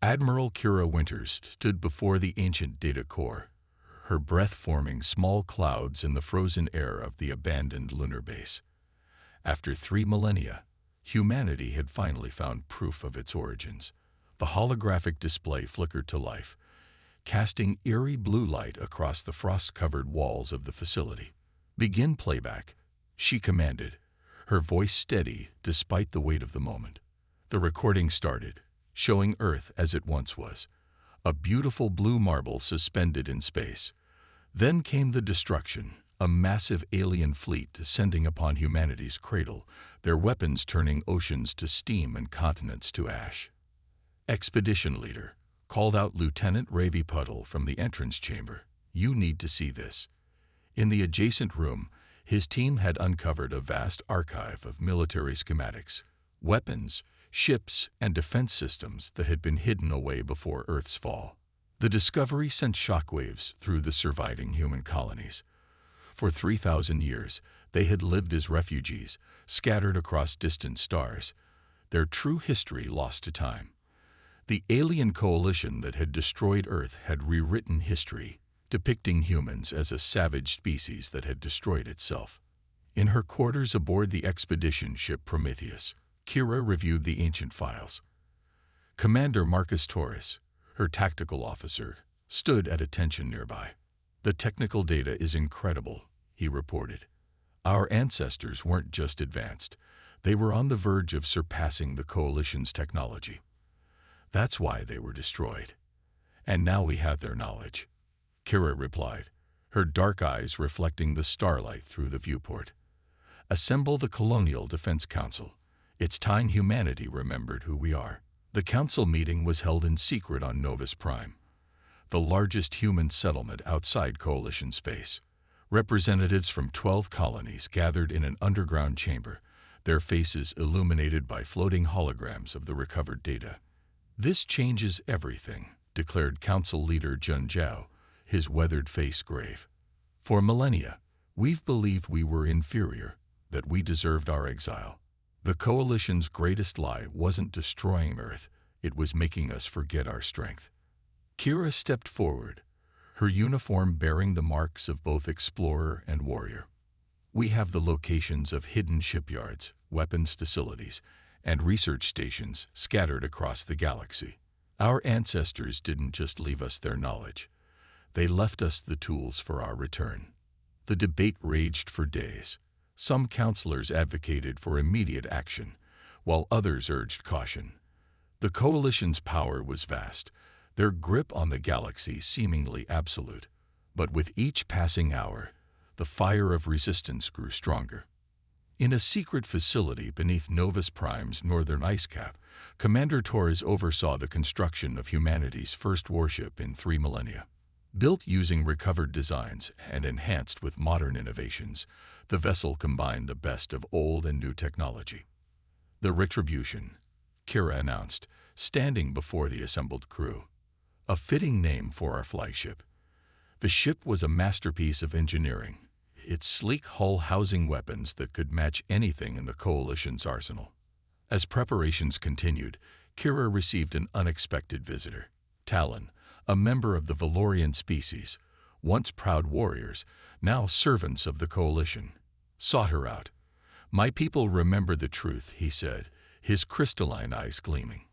Admiral Kira Winters stood before the ancient data core, her breath forming small clouds in the frozen air of the abandoned lunar base. After 3 millennia, humanity had finally found proof of its origins. The holographic display flickered to life, casting eerie blue light across the frost-covered walls of the facility. "Begin playback," she commanded, her voice steady despite the weight of the moment. The recording started, showing Earth as it once was, a beautiful blue marble suspended in space. Then came the destruction, a massive alien fleet descending upon humanity's cradle, their weapons turning oceans to steam and continents to ash. "Expedition leader," called out Lieutenant Ravi Puddle from the entrance chamber, "you need to see this." In the adjacent room, his team had uncovered a vast archive of military schematics, weapons, ships, and defense systems that had been hidden away before Earth's fall. The discovery sent shockwaves through the surviving human colonies. For 3,000 years, they had lived as refugees, scattered across distant stars, their true history lost to time. The alien coalition that had destroyed Earth had rewritten history, depicting humans as a savage species that had destroyed itself. In her quarters aboard the expedition ship Prometheus, Kira reviewed the ancient files. Commander Marcus Torres, her tactical officer, stood at attention nearby. "The technical data is incredible," he reported. "Our ancestors weren't just advanced, they were on the verge of surpassing the Coalition's technology. That's why they were destroyed. And now we have their knowledge," Kira replied, her dark eyes reflecting the starlight through the viewport. "Assemble the Colonial Defense Council. It's time humanity remembered who we are." The council meeting was held in secret on Novus Prime, the largest human settlement outside Coalition space. Representatives from 12 colonies gathered in an underground chamber, their faces illuminated by floating holograms of the recovered data. "This changes everything," declared Council Leader Jun Zhao, his weathered face grave. "For millennia, we've believed we were inferior, that we deserved our exile. The Coalition's greatest lie wasn't destroying Earth, it was making us forget our strength." Kira stepped forward, her uniform bearing the marks of both explorer and warrior. "We have the locations of hidden shipyards, weapons facilities, and research stations scattered across the galaxy. Our ancestors didn't just leave us their knowledge, they left us the tools for our return." The debate raged for days. Some counselors advocated for immediate action, while others urged caution. The Coalition's power was vast, their grip on the galaxy seemingly absolute. But with each passing hour, the fire of resistance grew stronger. In a secret facility beneath Novus Prime's northern ice cap, Commander Torres oversaw the construction of humanity's first warship in 3 millennia. Built using recovered designs and enhanced with modern innovations, the vessel combined the best of old and new technology. "The Retribution," Kira announced, standing before the assembled crew. "A fitting name for our flagship." The ship was a masterpiece of engineering, its sleek hull housing weapons that could match anything in the Coalition's arsenal. As preparations continued, Kira received an unexpected visitor. Talon, a member of the Valorian species, once proud warriors, now servants of the Coalition, sought her out. "My people remember the truth," he said, his crystalline eyes gleaming.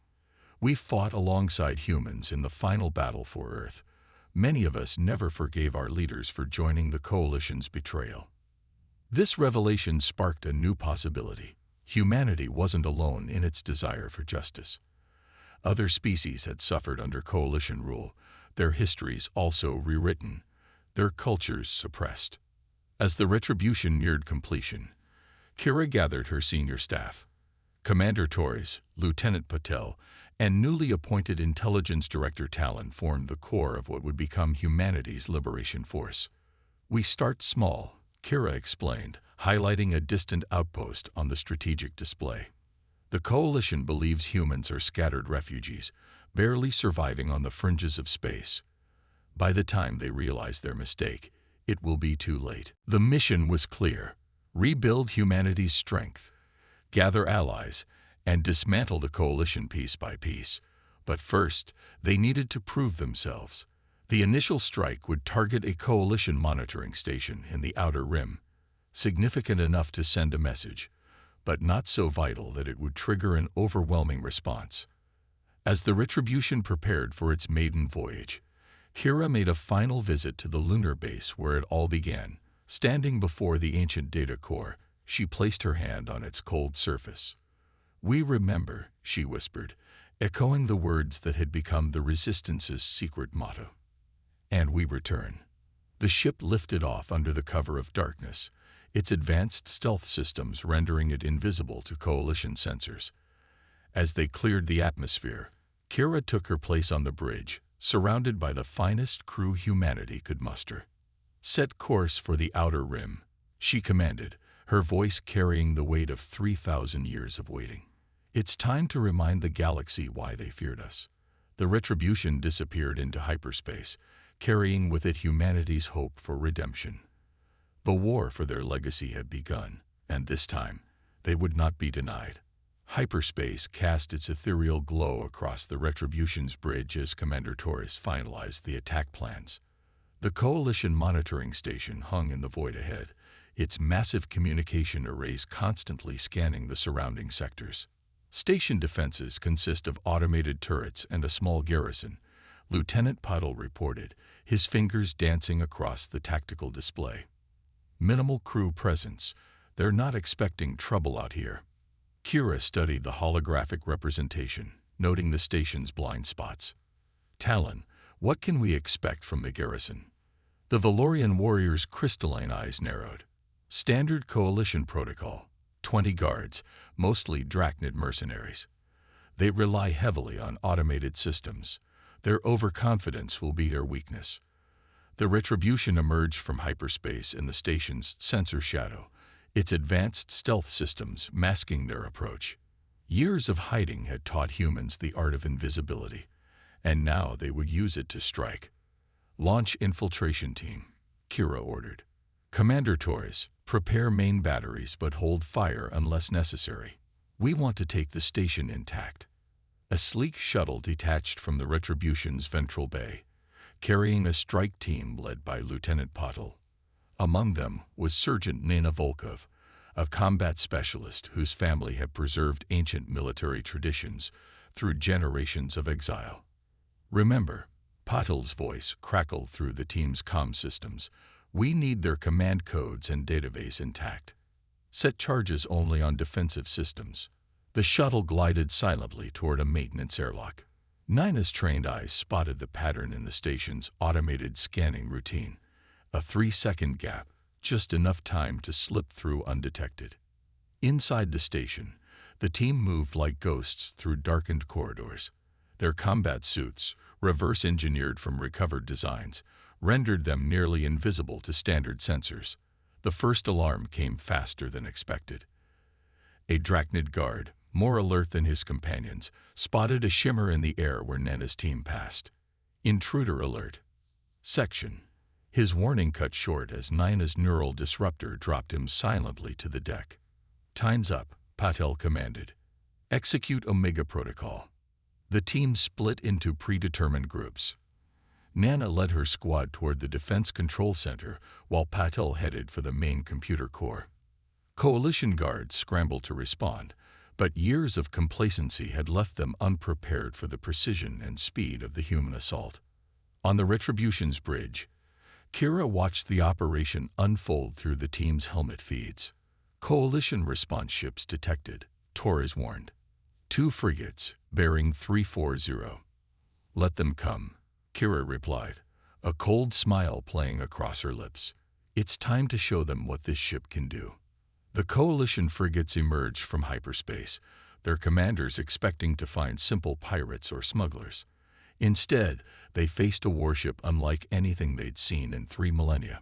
"We fought alongside humans in the final battle for Earth. Many of us never forgave our leaders for joining the Coalition's betrayal." This revelation sparked a new possibility. Humanity wasn't alone in its desire for justice. Other species had suffered under Coalition rule, their histories also rewritten, their cultures suppressed. As the Retribution neared completion, Kira gathered her senior staff. Commander Torres, Lieutenant Patel, and newly appointed Intelligence Director Talon formed the core of what would become humanity's liberation force. "We start small," Kira explained, highlighting a distant outpost on the strategic display. "The Coalition believes humans are scattered refugees, barely surviving on the fringes of space. By the time they realize their mistake, it will be too late." The mission was clear: rebuild humanity's strength, gather allies, and dismantle the Coalition piece by piece. But first, they needed to prove themselves. The initial strike would target a coalition monitoring station in the Outer Rim, significant enough to send a message, but not so vital that it would trigger an overwhelming response. As the Retribution prepared for its maiden voyage, Kira made a final visit to the lunar base where it all began. Standing before the ancient data core, she placed her hand on its cold surface. "We remember," she whispered, echoing the words that had become the Resistance's secret motto. "And we return." The ship lifted off under the cover of darkness, its advanced stealth systems rendering it invisible to Coalition sensors. As they cleared the atmosphere, Kira took her place on the bridge, surrounded by the finest crew humanity could muster. "Set course for the Outer Rim," she commanded, her voice carrying the weight of 3,000 years of waiting. "It's time to remind the galaxy why they feared us." The Retribution disappeared into hyperspace, carrying with it humanity's hope for redemption. The war for their legacy had begun, and this time, they would not be denied. Hyperspace cast its ethereal glow across the Retribution's bridge as Commander Torres finalized the attack plans. The Coalition monitoring station hung in the void ahead, its massive communication arrays constantly scanning the surrounding sectors. Station defenses consist of automated turrets and a small garrison, Lieutenant Puddle reported, his fingers dancing across the tactical display. "Minimal crew presence. They're not expecting trouble out here." Kira studied the holographic representation, noting the station's blind spots. "Talon, what can we expect from the garrison?" The Valorian warrior's crystalline eyes narrowed. "Standard Coalition protocol. 20 guards, mostly Drachnid mercenaries. They rely heavily on automated systems. Their overconfidence will be their weakness." The Retribution emerged from hyperspace in the station's sensor shadow, its advanced stealth systems masking their approach. Years of hiding had taught humans the art of invisibility, and now they would use it to strike. "Launch infiltration team," Kira ordered. "Commander Torres, prepare main batteries but hold fire unless necessary. We want to take the station intact." A sleek shuttle detached from the Retribution's ventral bay, carrying a strike team led by Lieutenant Potel. Among them was Sergeant Nina Volkov, a combat specialist whose family had preserved ancient military traditions through generations of exile. "Remember," Potel's voice crackled through the team's comm systems, "we need their command codes and database intact. Set charges only on defensive systems." The shuttle glided silently toward a maintenance airlock. Nina's trained eyes spotted the pattern in the station's automated scanning routine. A 3-second gap, just enough time to slip through undetected. Inside the station, the team moved like ghosts through darkened corridors. Their combat suits, reverse-engineered from recovered designs, rendered them nearly invisible to standard sensors. The first alarm came faster than expected. A Drachnid guard, more alert than his companions, spotted a shimmer in the air where Nana's team passed. "Intruder alert." Section. His warning cut short as Nina's neural disruptor dropped him silently to the deck. "Time's up," Patel commanded. "Execute Omega Protocol." The team split into predetermined groups. Nana led her squad toward the Defense Control Center, while Patel headed for the main computer core. Coalition guards scrambled to respond, but years of complacency had left them unprepared for the precision and speed of the human assault. On the Retribution's bridge, Kira watched the operation unfold through the team's helmet feeds. Coalition response ships detected, Torres warned. 2 frigates, bearing 340. "Let them come," Kira replied, a cold smile playing across her lips. "It's time to show them what this ship can do." The Coalition frigates emerged from hyperspace, their commanders expecting to find simple pirates or smugglers. Instead, they faced a warship unlike anything they'd seen in 3 millennia.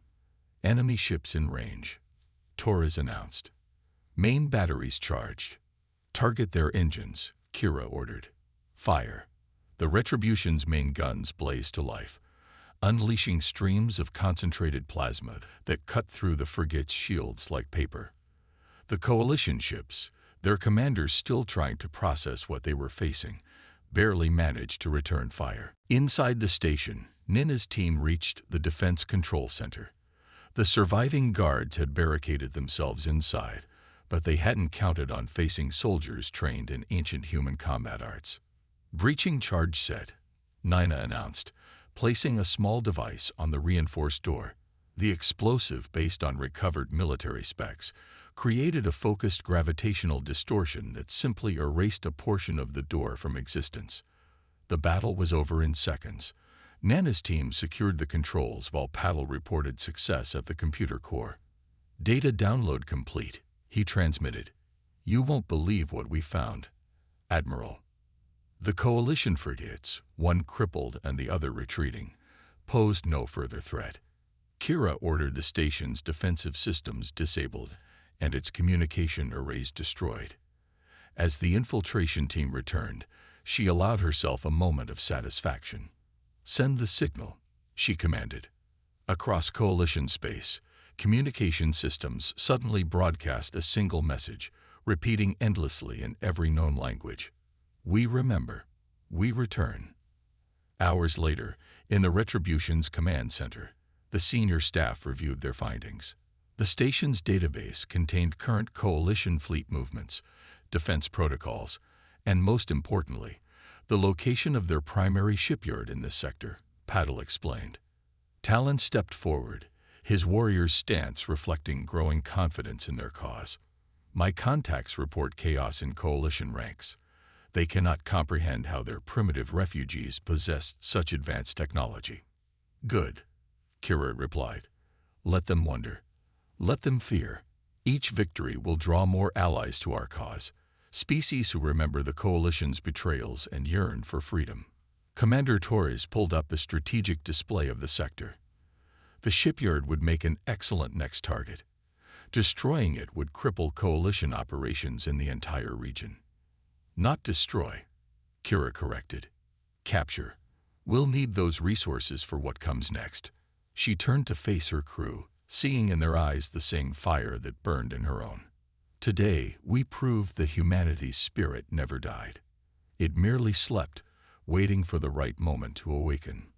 "Enemy ships in range," Torres announced. "Main batteries charged. Target their engines," Kira ordered. "Fire." The Retribution's main guns blazed to life, unleashing streams of concentrated plasma that cut through the frigate's shields like paper. The Coalition ships, their commanders still trying to process what they were facing, barely managed to return fire. Inside the station, Nina's team reached the Defense Control Center. The surviving guards had barricaded themselves inside, but they hadn't counted on facing soldiers trained in ancient human combat arts. "Breaching charge set," Nina announced, placing a small device on the reinforced door. The explosive, based on recovered military specs, created a focused gravitational distortion that simply erased a portion of the door from existence. The battle was over in seconds. Nana's team secured the controls while Paddle reported success at the computer core. "Data download complete," he transmitted. "You won't believe what we found, Admiral." The Coalition frigates, one crippled and the other retreating, posed no further threat. Kira ordered the station's defensive systems disabled and its communication arrays destroyed. As the infiltration team returned, she allowed herself a moment of satisfaction. "Send the signal," she commanded. Across Coalition space, communication systems suddenly broadcast a single message, repeating endlessly in every known language. "We remember. We return." Hours later, in the Retribution's command center, the senior staff reviewed their findings. The station's database contained current Coalition fleet movements, defense protocols, and most importantly, the location of their primary shipyard in this sector, Paddle explained. Talon stepped forward, his warrior's stance reflecting growing confidence in their cause. "My contacts report chaos in Coalition ranks. They cannot comprehend how their primitive refugees possessed such advanced technology." "Good," Kira replied. "Let them wonder. Let them fear. Each victory will draw more allies to our cause, species who remember the Coalition's betrayals and yearn for freedom." Commander Torres pulled up a strategic display of the sector. The shipyard would make an excellent next target. Destroying it would cripple Coalition operations in the entire region. "Not destroy," Kira corrected. "Capture. We'll need those resources for what comes next." She turned to face her crew, seeing in their eyes the same fire that burned in her own. "Today, we proved that humanity's spirit never died. It merely slept, waiting for the right moment to awaken."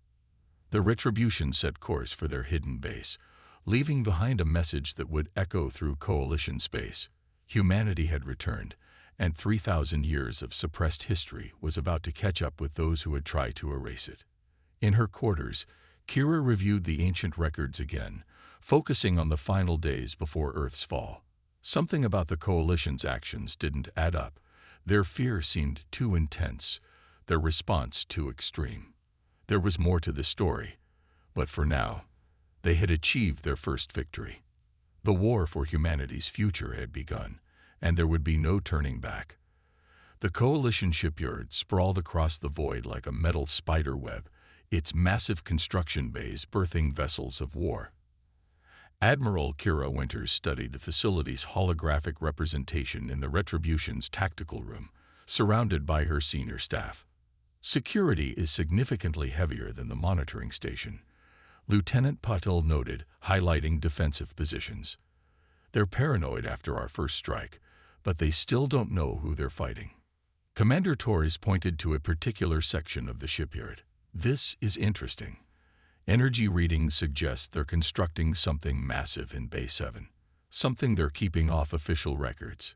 The Retribution set course for their hidden base, leaving behind a message that would echo through Coalition space. Humanity had returned, and 3,000 years of suppressed history was about to catch up with those who had tried to erase it. In her quarters, Kira reviewed the ancient records again, focusing on the final days before Earth's fall. Something about the Coalition's actions didn't add up. Their fear seemed too intense, their response too extreme. There was more to the story, but for now, they had achieved their first victory. The war for humanity's future had begun, and there would be no turning back. The Coalition shipyard sprawled across the void like a metal spider web, its massive construction bays birthing vessels of war. Admiral Kira Winters studied the facility's holographic representation in the Retribution's tactical room, surrounded by her senior staff. "Security is significantly heavier than the monitoring station," Lieutenant Patil noted, highlighting defensive positions. "They're paranoid after our first strike, but they still don't know who they're fighting." Commander Torres pointed to a particular section of the shipyard. "This is interesting. Energy readings suggest they're constructing something massive in Bay 7, something they're keeping off official records.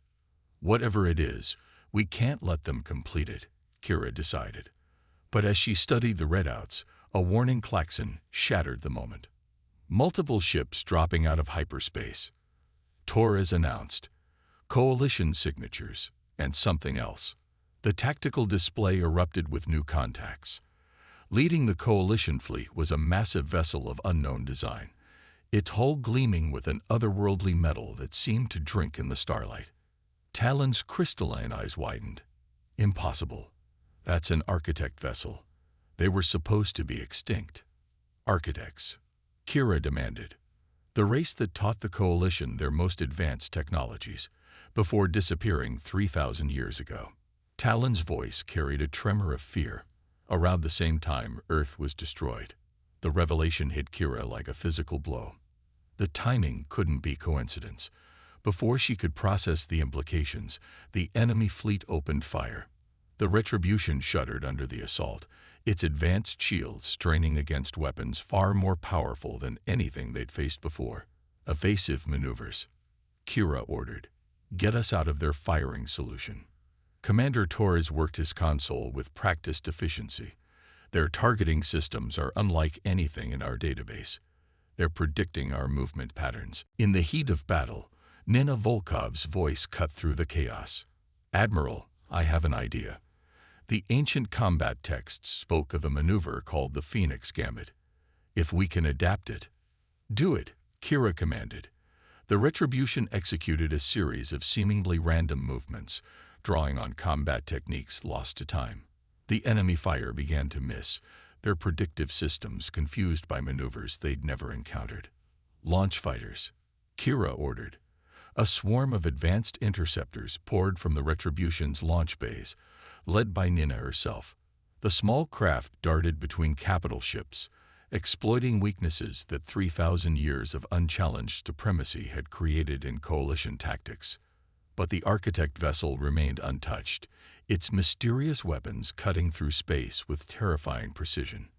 Whatever it is, we can't let them complete it," Kira decided. But as she studied the readouts, a warning klaxon shattered the moment. Multiple ships dropping out of hyperspace. Torres announced, "Coalition signatures," and something else. The tactical display erupted with new contacts. Leading the Coalition fleet was a massive vessel of unknown design, its hull gleaming with an otherworldly metal that seemed to drink in the starlight. Talon's crystalline eyes widened. "Impossible. That's an architect vessel. They were supposed to be extinct." "Architects," Kira demanded. "The race that taught the Coalition their most advanced technologies, before disappearing 3,000 years ago." Talon's voice carried a tremor of fear. Around the same time, Earth was destroyed. The revelation hit Kira like a physical blow. The timing couldn't be coincidence. Before she could process the implications, the enemy fleet opened fire. The Retribution shuddered under the assault, its advanced shields straining against weapons far more powerful than anything they'd faced before. Evasive maneuvers, Kira ordered. Get us out of their firing solution. Commander Torres worked his console with practiced efficiency. Their targeting systems are unlike anything in our database. They're predicting our movement patterns. In the heat of battle, Nina Volkov's voice cut through the chaos. Admiral, I have an idea. The ancient combat texts spoke of a maneuver called the Phoenix Gambit. If we can adapt it. Do it, Kira commanded. The Retribution executed a series of seemingly random movements, drawing on combat techniques lost to time. The enemy fire began to miss, their predictive systems confused by maneuvers they'd never encountered. Launch fighters, Kira ordered. A swarm of advanced interceptors poured from the Retribution's launch bays, led by Nina herself. The small craft darted between capital ships, exploiting weaknesses that 3,000 years of unchallenged supremacy had created in coalition tactics. But the Architect vessel remained untouched, its mysterious weapons cutting through space with terrifying precision.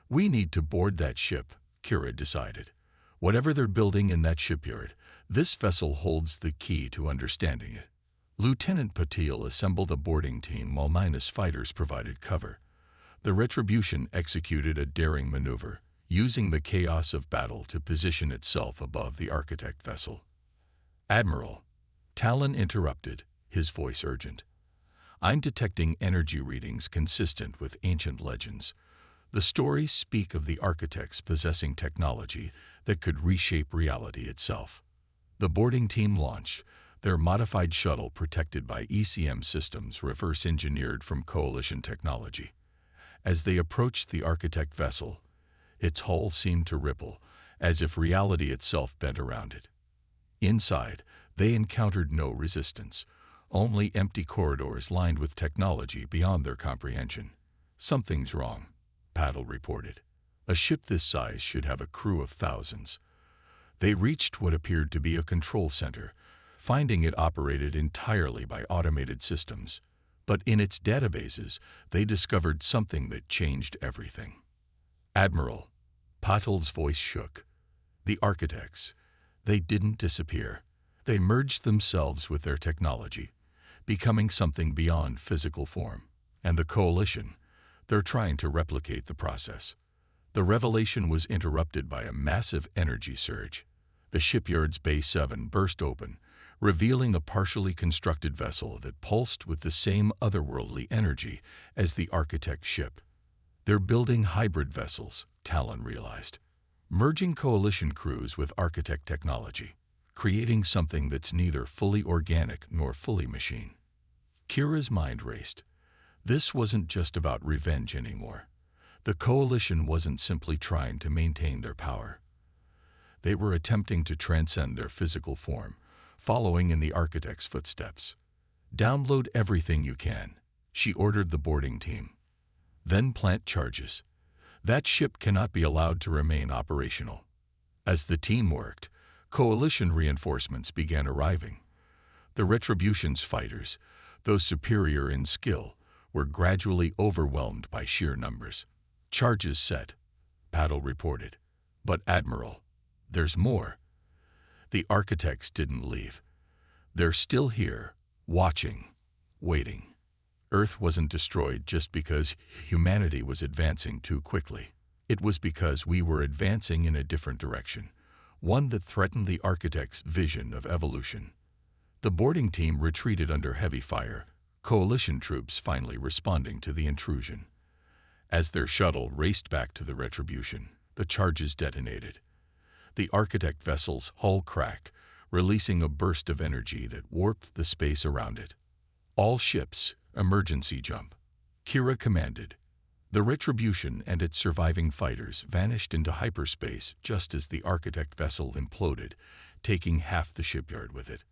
We need to board that ship, Kira decided. Whatever they're building in that shipyard, this vessel holds the key to understanding it. Lieutenant Patil assembled a boarding team while Minus fighters provided cover. The Retribution executed a daring maneuver, using the chaos of battle to position itself above the Architect vessel. Admiral, Talon interrupted, his voice urgent. I'm detecting energy readings consistent with ancient legends. The stories speak of the Architects possessing technology that could reshape reality itself. The boarding team launched, their modified shuttle protected by ECM systems reverse-engineered from Coalition technology. As they approached the Architect vessel, its hull seemed to ripple, as if reality itself bent around it. Inside, they encountered no resistance, only empty corridors lined with technology beyond their comprehension. Something's wrong, Patil reported. A ship this size should have a crew of thousands. They reached what appeared to be a control center, finding it operated entirely by automated systems. But in its databases, they discovered something that changed everything. Admiral, Patil's voice shook. The Architects, they didn't disappear. They merged themselves with their technology, becoming something beyond physical form. And the Coalition, they're trying to replicate the process. The revelation was interrupted by a massive energy surge. The shipyard's Bay 7 burst open, revealing a partially constructed vessel that pulsed with the same otherworldly energy as the Architect ship. They're building hybrid vessels, Talon realized, merging Coalition crews with Architect technology, creating something that's neither fully organic nor fully machine. Kira's mind raced. This wasn't just about revenge anymore. The Coalition wasn't simply trying to maintain their power. They were attempting to transcend their physical form, following in the Architect's footsteps. Download everything you can, she ordered the boarding team. Then plant charges. That ship cannot be allowed to remain operational. As the team worked, Coalition reinforcements began arriving. The Retribution's fighters, though superior in skill, were gradually overwhelmed by sheer numbers. Charges set, Patil reported. But Admiral, there's more. The Architects didn't leave. They're still here, watching, waiting. Earth wasn't destroyed just because humanity was advancing too quickly. It was because we were advancing in a different direction, one that threatened the Architects' vision of evolution. The boarding team retreated under heavy fire, Coalition troops finally responding to the intrusion. As their shuttle raced back to the Retribution, the charges detonated. The Architect vessel's hull cracked, releasing a burst of energy that warped the space around it. All ships, emergency jump, Kira commanded. The Retribution and its surviving fighters vanished into hyperspace just as the Architect vessel imploded, taking half the shipyard with it.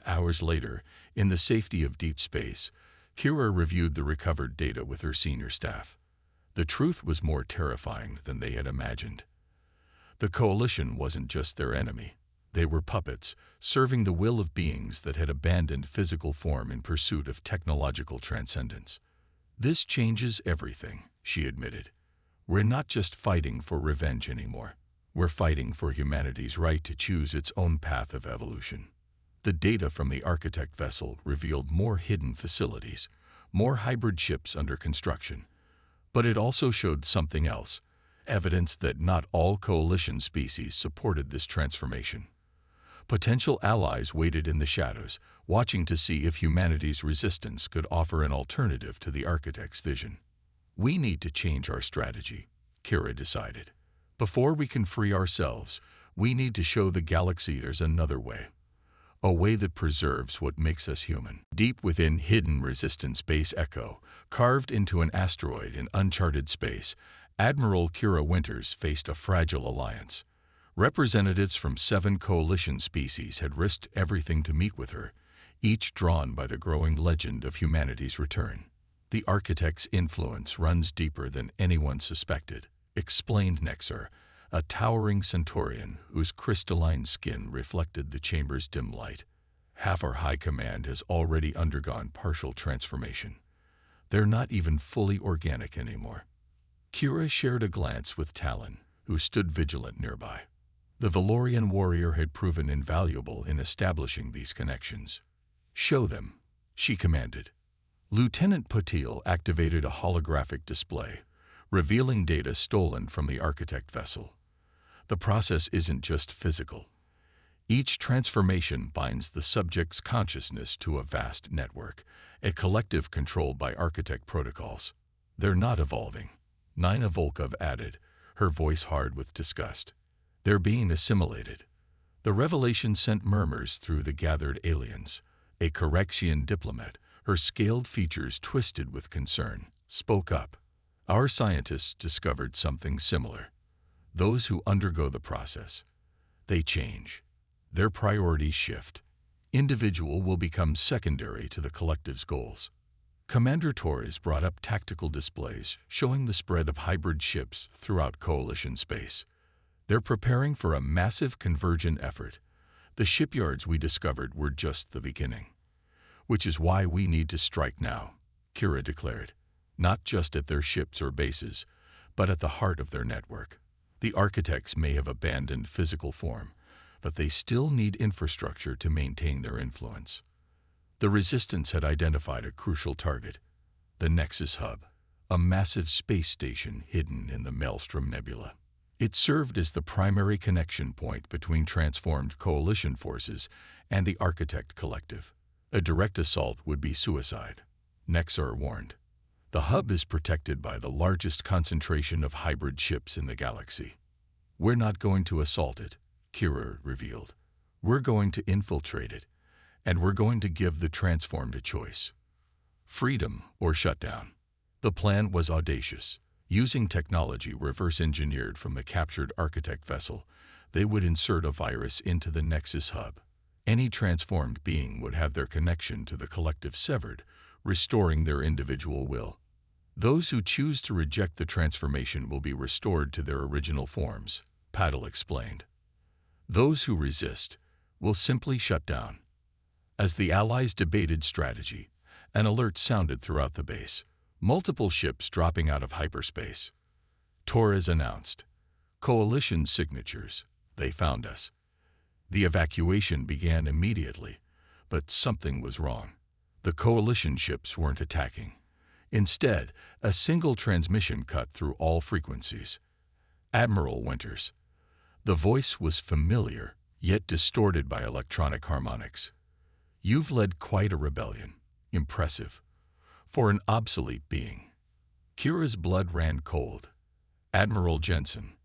Hours later, in the safety of deep space, Kira reviewed the recovered data with her senior staff. The truth was more terrifying than they had imagined. The Coalition wasn't just their enemy. They were puppets, serving the will of beings that had abandoned physical form in pursuit of technological transcendence. This changes everything, she admitted. We're not just fighting for revenge anymore. We're fighting for humanity's right to choose its own path of evolution. The data from the Architect vessel revealed more hidden facilities, more hybrid ships under construction. But it also showed something else, evidence that not all coalition species supported this transformation. Potential allies waited in the shadows, watching to see if humanity's resistance could offer an alternative to the Architect's vision. We need to change our strategy, Kira decided. Before we can free ourselves, we need to show the galaxy there's another way. A way that preserves what makes us human. Deep within hidden Resistance Base Echo, carved into an asteroid in uncharted space, Admiral Kira Winters faced a fragile alliance. Representatives from 7 coalition species had risked everything to meet with her, each drawn by the growing legend of humanity's return. The Architect's influence runs deeper than anyone suspected, explained Nexar, a towering Centaurian whose crystalline skin reflected the chamber's dim light. Half our high command has already undergone partial transformation. They're not even fully organic anymore. Kira shared a glance with Talon, who stood vigilant nearby. The Valorian warrior had proven invaluable in establishing these connections. "Show them," she commanded. Lieutenant Patil activated a holographic display, revealing data stolen from the Architect vessel. The process isn't just physical. Each transformation binds the subject's consciousness to a vast network, a collective controlled by Architect protocols. They're not evolving, Nina Volkov added, her voice hard with disgust. They're being assimilated. The revelation sent murmurs through the gathered aliens. A Correxian diplomat, her scaled features twisted with concern, spoke up. Our scientists discovered something similar. Those who undergo the process, they change. Their priorities shift. Individual will become secondary to the collective's goals. Commander Torres brought up tactical displays showing the spread of hybrid ships throughout coalition space. They're preparing for a massive convergent effort. The shipyards we discovered were just the beginning. Which is why we need to strike now, Kira declared. Not just at their ships or bases, but at the heart of their network. The Architects may have abandoned physical form, but they still need infrastructure to maintain their influence. The Resistance had identified a crucial target, the Nexus Hub, a massive space station hidden in the Maelstrom Nebula. It served as the primary connection point between transformed coalition forces and the Architect Collective. A direct assault would be suicide, Nexar warned. The hub is protected by the largest concentration of hybrid ships in the galaxy. We're not going to assault it, Kira revealed. We're going to infiltrate it, and we're going to give the transformed a choice. Freedom or shutdown. The plan was audacious. Using technology reverse-engineered from the captured Architect vessel, they would insert a virus into the Nexus Hub. Any transformed being would have their connection to the collective severed, restoring their individual will. Those who choose to reject the transformation will be restored to their original forms, Patil explained. Those who resist will simply shut down. As the Allies debated strategy, an alert sounded throughout the base, multiple ships dropping out of hyperspace. Torres announced, "Coalition signatures. They found us." The evacuation began immediately, but something was wrong. The coalition ships weren't attacking. Instead, a single transmission cut through all frequencies. Admiral Winters. The voice was familiar, yet distorted by electronic harmonics. "You've led quite a rebellion. Impressive. For an obsolete being." Kira's blood ran cold. Admiral Jensen,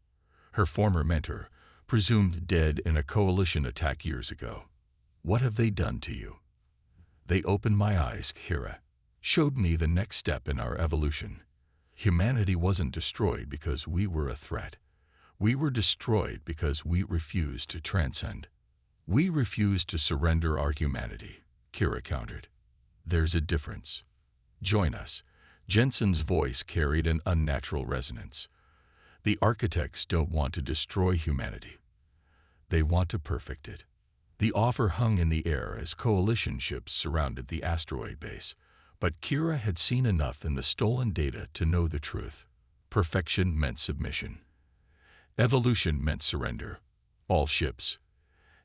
her former mentor, presumed dead in a coalition attack years ago. "What have they done to you?" "They opened my eyes, Kira. Showed me the next step in our evolution. Humanity wasn't destroyed because we were a threat. We were destroyed because we refused to transcend. We refused to surrender our humanity," Kira countered. "There's a difference. Join us." Jensen's voice carried an unnatural resonance. "The Architects don't want to destroy humanity. They want to perfect it." The offer hung in the air as coalition ships surrounded the asteroid base, But Kira had seen enough in the stolen data to know the truth. Perfection meant submission. Evolution meant surrender. All ships,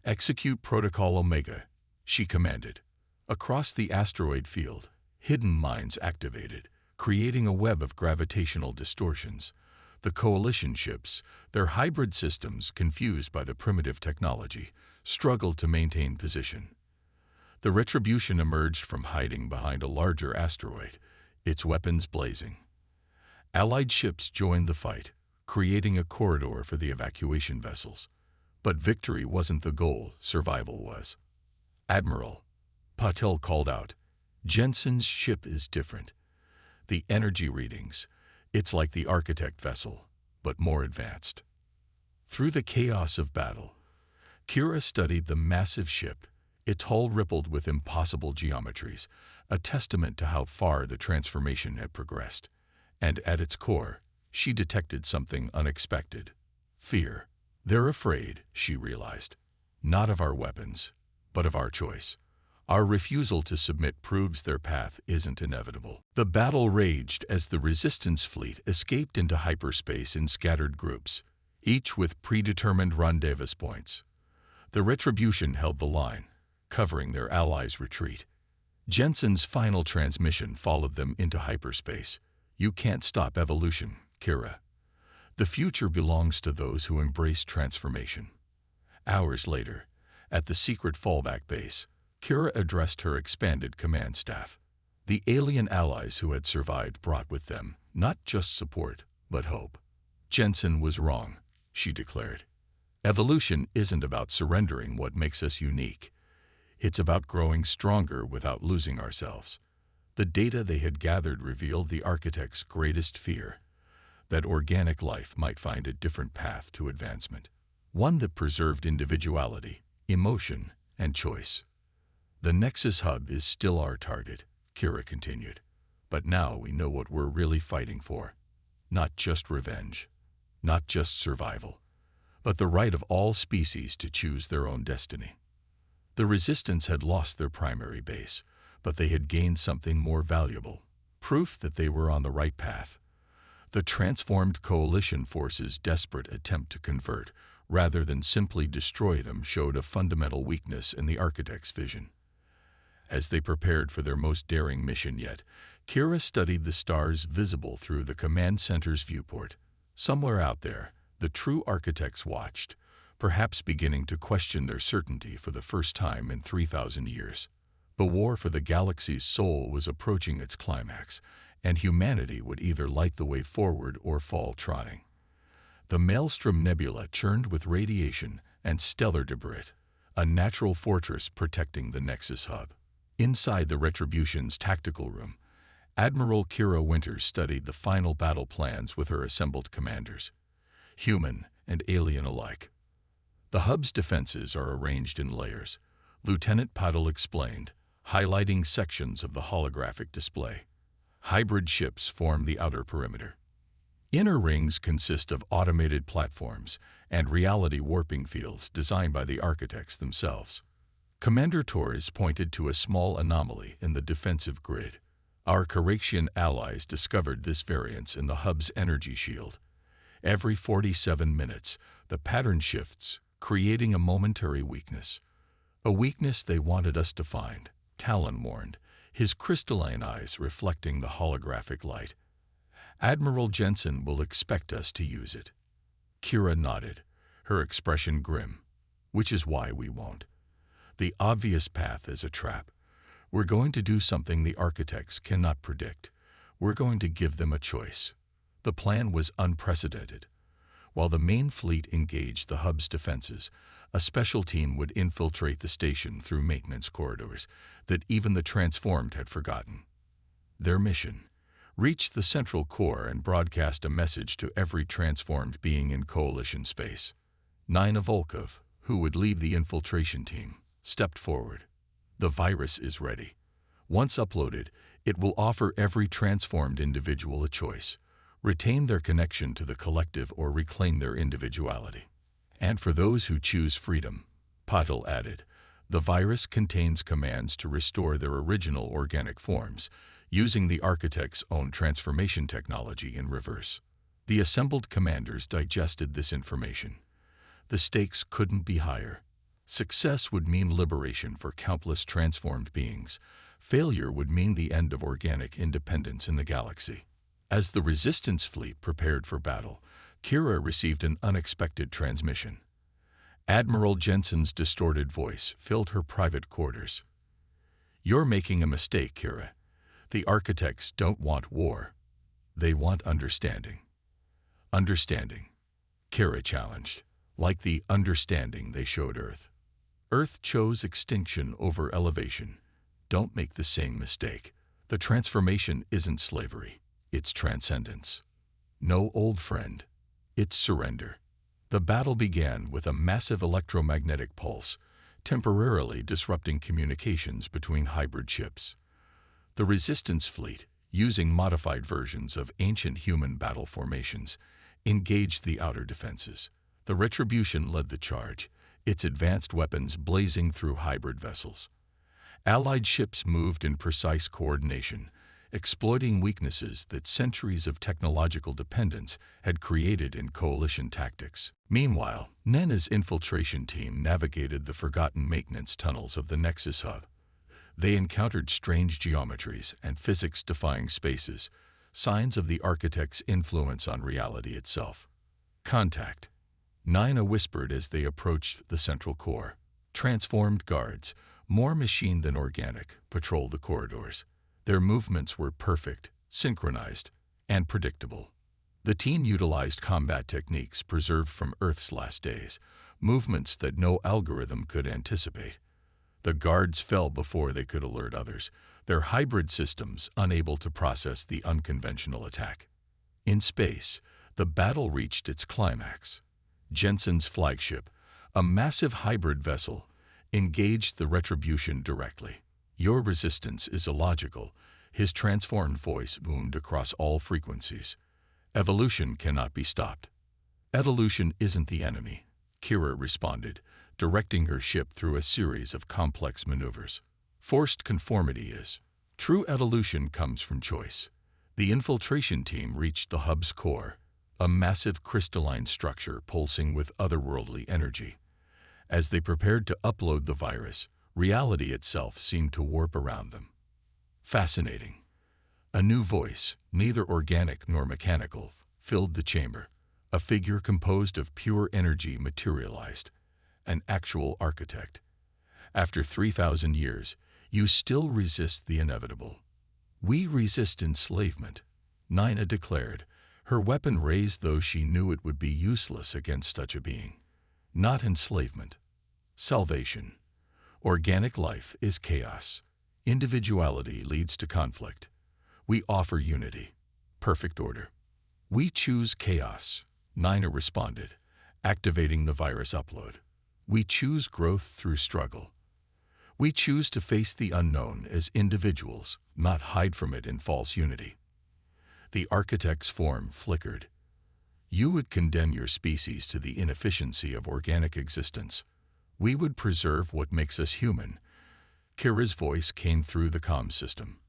execute Protocol Omega, she commanded. Across the asteroid field, hidden mines activated, creating a web of gravitational distortions. The Coalition ships, their hybrid systems confused by the primitive technology, struggled to maintain position. The Retribution emerged from hiding behind a larger asteroid, its weapons blazing. Allied ships joined the fight, creating a corridor for the evacuation vessels. But victory wasn't the goal, survival was. "Admiral," Patel called out, "Jensen's ship is different. The energy readings, it's like the Architect vessel, but more advanced." Through the chaos of battle, Kira studied the massive ship, its hull rippled with impossible geometries, a testament to how far the transformation had progressed. And at its core, she detected something unexpected: fear. They're afraid, she realized, not of our weapons, but of our choice. Our refusal to submit proves their path isn't inevitable. The battle raged as the Resistance fleet escaped into hyperspace in scattered groups, each with predetermined rendezvous points. The Retribution held the line, covering their allies' retreat. Jensen's final transmission followed them into hyperspace. "You can't stop evolution, Kira. The future belongs to those who embrace transformation." Hours later, at the secret fallback base, Kira addressed her expanded command staff. The alien allies who had survived brought with them not just support, but hope. "Jensen was wrong," she declared. "Evolution isn't about surrendering what makes us unique. It's about growing stronger without losing ourselves." The data they had gathered revealed the Architect's greatest fear: that organic life might find a different path to advancement, one that preserved individuality, emotion, and choice. "The Nexus hub is still our target," Kira continued. "But now we know what we're really fighting for. Not just revenge, not just survival, but the right of all species to choose their own destiny." The Resistance had lost their primary base, but they had gained something more valuable: proof that they were on the right path. The transformed Coalition forces' desperate attempt to convert, rather than simply destroy them, showed a fundamental weakness in the Architect's vision. As they prepared for their most daring mission yet, Kira studied the stars visible through the command center's viewport. Somewhere out there, the true Architects watched, perhaps beginning to question their certainty for the first time in 3,000 years. The war for the galaxy's soul was approaching its climax, and humanity would either light the way forward or fall trotting. The Maelstrom Nebula churned with radiation and stellar debris, a natural fortress protecting the Nexus hub. Inside the Retribution's tactical room, Admiral Kira Winters studied the final battle plans with her assembled commanders, human and alien alike. "The hub's defenses are arranged in layers," Lieutenant Paddle explained, highlighting sections of the holographic display. "Hybrid ships form the outer perimeter. Inner rings consist of automated platforms and reality warping fields designed by the Architects themselves." Commander Torres pointed to a small anomaly in the defensive grid. "Our Caraxian allies discovered this variance in the hub's energy shield. Every 47 minutes, the pattern shifts, creating a momentary weakness. A weakness they wanted us to find," Talon warned, his crystalline eyes reflecting the holographic light. "Admiral Jensen will expect us to use it." Kira nodded, her expression grim. "Which is why we won't. The obvious path is a trap. We're going to do something the Architects cannot predict. We're going to give them a choice." The plan was unprecedented. While the main fleet engaged the hub's defenses, a special team would infiltrate the station through maintenance corridors that even the transformed had forgotten. Their mission: reach the central core and broadcast a message to every transformed being in Coalition space. Nina Volkov, who would lead the infiltration team, stepped forward. "The virus is ready. Once uploaded, it will offer every transformed individual a choice: retain their connection to the collective or reclaim their individuality. And for those who choose freedom," Patel added, "the virus contains commands to restore their original organic forms, using the architect's own transformation technology in reverse. The assembled commanders digested this information. The stakes couldn't be higher. Success would mean liberation for countless transformed beings. Failure would mean the end of organic independence in the galaxy. As the Resistance fleet prepared for battle, Kira received an unexpected transmission. Admiral Jensen's distorted voice filled her private quarters. "You're making a mistake, Kira. The architects don't want war. They want understanding." "Understanding?" Kira challenged. "Like the understanding they showed Earth. Earth chose extinction over elevation. Don't make the same mistake. The transformation isn't slavery. It's transcendence. No, old friend. It's surrender." The battle began with a massive electromagnetic pulse, temporarily disrupting communications between hybrid ships. The Resistance fleet, using modified versions of ancient human battle formations, engaged the outer defenses. The Retribution led the charge, its advanced weapons blazing through hybrid vessels. Allied ships moved in precise coordination, exploiting weaknesses that centuries of technological dependence had created in coalition tactics. Meanwhile, Nena's infiltration team navigated the forgotten maintenance tunnels of the Nexus hub. They encountered strange geometries and physics-defying spaces, signs of the architect's influence on reality itself. "Contact," Nina whispered as they approached the central core. Transformed guards, more machine than organic, patrolled the corridors. Their movements were perfect, synchronized, and predictable. The team utilized combat techniques preserved from Earth's last days, movements that no algorithm could anticipate. The guards fell before they could alert others, their hybrid systems unable to process the unconventional attack. In space, the battle reached its climax. Jensen's flagship, a massive hybrid vessel, engaged the Retribution directly. "Your resistance is illogical," his transformed voice boomed across all frequencies. "Evolution cannot be stopped." "Evolution isn't the enemy," Kira responded, directing her ship through a series of complex maneuvers. "Forced conformity is. True evolution comes from choice." The infiltration team reached the hub's core, a massive crystalline structure pulsing with otherworldly energy. As they prepared to upload the virus, reality itself seemed to warp around them. "Fascinating." A new voice, neither organic nor mechanical, filled the chamber. A figure composed of pure energy materialized. An actual architect. "After 3,000 years, you still resist the inevitable." "We resist enslavement," Nina declared, her weapon raised though she knew it would be useless against such a being. "Not enslavement. Salvation. Organic life is chaos. Individuality leads to conflict. We offer unity. Perfect order." "We choose chaos," Nina responded, activating the virus upload. "We choose growth through struggle. We choose to face the unknown as individuals, not hide from it in false unity." The architect's form flickered. "You would condemn your species to the inefficiency of organic existence. We would preserve what makes us human." Kira's voice came through the comm system.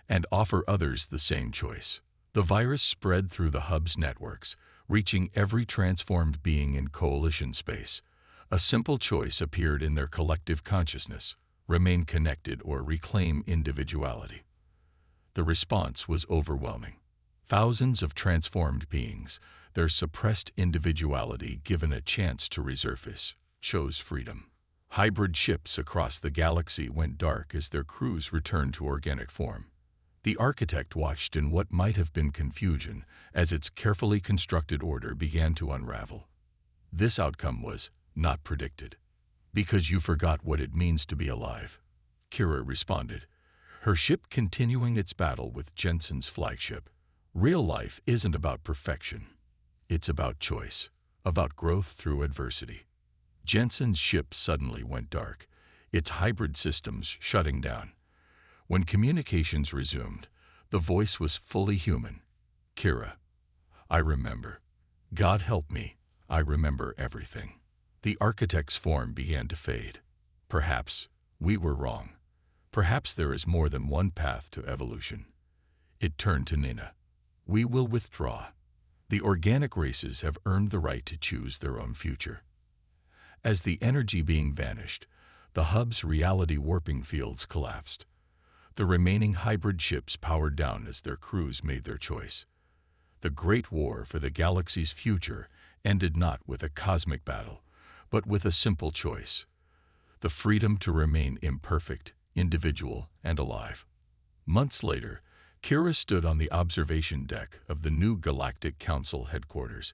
"And offer others the same choice." The virus spread through the hub's networks, reaching every transformed being in coalition space. A simple choice appeared in their collective consciousness: remain connected or reclaim individuality. The response was overwhelming. Thousands of transformed beings, their suppressed individuality given a chance to resurface, chose freedom. Hybrid ships across the galaxy went dark as their crews returned to organic form. The architect watched in what might have been confusion as its carefully constructed order began to unravel. This outcome was not predicted. "Because you forgot what it means to be alive," Kira responded, her ship continuing its battle with Jensen's flagship. "Real life isn't about perfection. It's about choice, about growth through adversity." Jensen's ship suddenly went dark, its hybrid systems shutting down. When communications resumed, the voice was fully human. "Kira, I remember. God help me, I remember everything." The architect's form began to fade. "Perhaps we were wrong. Perhaps there is more than one path to evolution." It turned to Nina. "We will withdraw. The organic races have earned the right to choose their own future." As the energy being vanished, the hub's reality warping fields collapsed. The remaining hybrid ships powered down as their crews made their choice. The Great War for the galaxy's future ended not with a cosmic battle, but with a simple choice: the freedom to remain imperfect, individual, and alive. Months later, Kira stood on the observation deck of the new Galactic Council headquarters,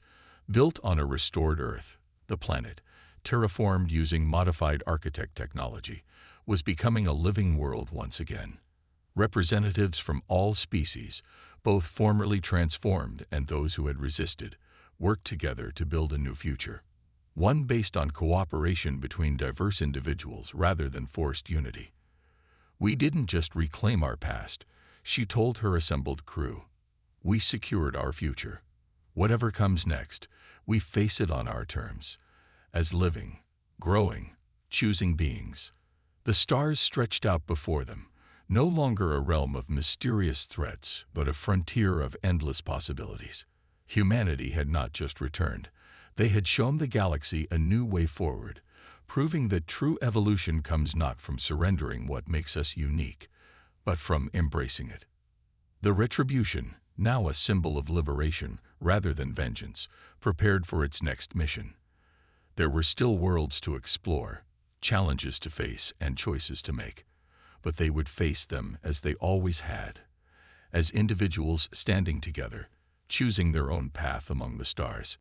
built on a restored Earth. The planet, terraformed using modified architect technology, was becoming a living world once again. Representatives from all species, both formerly transformed and those who had resisted, worked together to build a new future. One based on cooperation between diverse individuals rather than forced unity. "We didn't just reclaim our past," she told her assembled crew. "We secured our future. Whatever comes next, we face it on our terms, as living, growing, choosing beings." The stars stretched out before them, no longer a realm of mysterious threats, but a frontier of endless possibilities. Humanity had not just returned. They had shown the galaxy a new way forward, proving that true evolution comes not from surrendering what makes us unique, but from embracing it. The Retribution, now a symbol of liberation rather than vengeance, prepared for its next mission. There were still worlds to explore, challenges to face, and choices to make, but they would face them as they always had, as individuals standing together, choosing their own path among the stars.